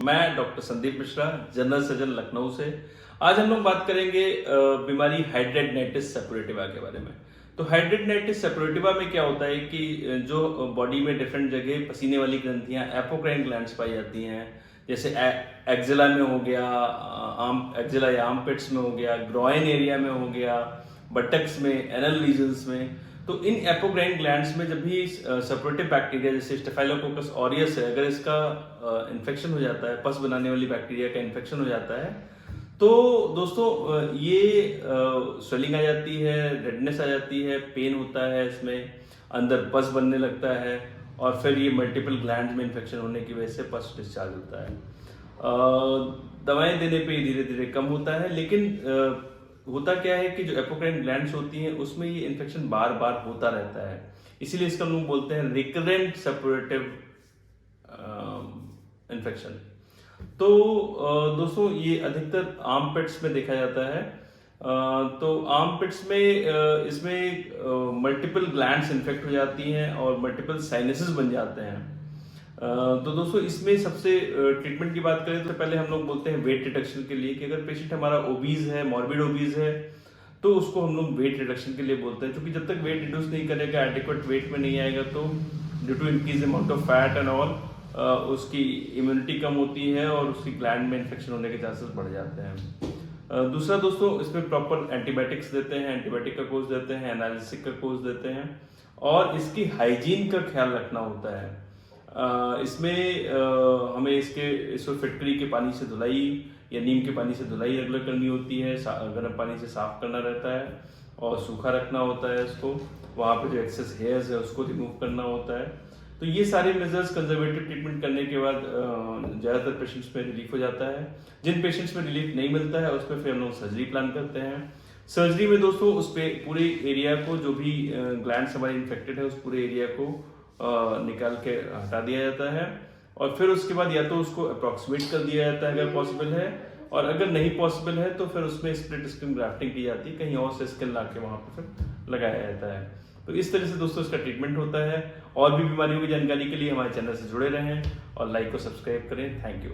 मैं doctor Sandeep Mishra, general surgeon Lucknow से। आज हम लोग बात करेंगे बीमारी हाइड्रेडनेटिस सेपोरेटिवा के बारे में। तो हाइड्रेडनेटिस सेपोरेटिवा में क्या होता है कि जो बॉडी में डिफरेंट जगह पसीने वाली ग्रंथियां एपोक्राइन ग्लैंड्स पाई जाती हैं, जैसे एक्जिला में हो गया, एक्जिला या आर्मपिट्स में हो गया, ग्रॉइन एरिया में हो गया, बटक्स में, एनल लीजन्स में। तो इन एपोक्राइन ग्लैंड्स में जब भी सेपोरेटिव बैक्टीरिया जैसे स्टेफाइलोकोकस ऑरियस है, अगर इसका इन्फेक्शन हो जाता है, पस बनाने वाली बैक्टीरिया का इन्फेक्शन हो जाता है, तो दोस्तों ये स्वेलिंग आ जाती है, रेडनेस आ जाती है, पेन होता है, इसमें अंदर पस बनने लगता है और फिर ये मल्टीपल ग्लैंड्स में इन्फेक्शन होने की वजह से पस डिस्चार्ज होता है। दवाएं देने पे धीरे धीरे कम होता है, लेकिन होता क्या है कि जो एपोक्राइन ग्लैंड्स होती हैं उसमें ये इन्फेक्शन बार बार होता रहता है, इसीलिए इसका हम लोग बोलते हैं रिकरेंट सेपोरेटिव इन्फेक्शन। तो दोस्तों ये अधिकतर आर्मपिट्स में देखा जाता है। तो आर्मपिट्स में इसमें मल्टीपल ग्लैंड्स इन्फेक्ट हो जाती हैं और मल्टीपल साइनसेस बन जाते हैं। तो दोस्तों इसमें सबसे ट्रीटमेंट की बात करें तो पहले हम लोग बोलते हैं वेट रिडक्शन के लिए, कि अगर पेशेंट हमारा ओबीज है, मॉर्बिड ओबीज है, तो उसको हम लोग वेट रिडक्शन के लिए बोलते हैं, क्योंकि जब तक वेट रिड्यूस नहीं करेगा, एडिक्वेट वेट में नहीं आएगा, तो due to increase amount of fat and all उसकी इम्यूनिटी कम होती है और उसकी ग्लैंड में इन्फेक्शन होने के चांसेस बढ़ जाते हैं। दूसरा दोस्तों इसमें प्रॉपर एंटीबायोटिक्स देते हैं, एंटीबायोटिक का कोर्स देते हैं, एनालिसिक का कोर्स देते हैं और इसकी हाइजीन का ख्याल रखना होता है। इसमें हमें इसको फिटकरी के पानी से धुलाई या नीम के पानी से धुलाई रेगुलर करनी होती है, गर्म पानी से साफ करना रहता है और सूखा रखना होता है इसको। वहाँ पे जो एक्सेस हेयर्स है उसको रिमूव करना होता है। तो ये सारे मेजर्स कंजर्वेटिव ट्रीटमेंट करने के बाद ज़्यादातर पेशेंट्स में रिलीफ हो जाता है। जिन पेशेंट्स में रिलीफ नहीं मिलता है उस पर फिर हम लोग सर्जरी प्लान करते हैं। सर्जरी में दोस्तों उस पे पूरे एरिया को, जो भी ग्लैंड्स हमारे इन्फेक्टेड है, उस पूरे एरिया को निकाल के हटा दिया जाता है और फिर उसके बाद या तो उसको अप्रॉक्सीमेट कर दिया जाता है अगर पॉसिबल है, और अगर नहीं पॉसिबल है तो फिर उसमें स्प्लिट स्किन ग्राफ्टिंग की जाती है, कहीं और से स्किन ला के वहाँ पर फिर लगाया जाता है। तो इस तरह से दोस्तों इसका ट्रीटमेंट होता है। और भी बीमारियों की जानकारी के लिए हमारे चैनल से जुड़े रहें और लाइक को सब्सक्राइब करें। Thank you.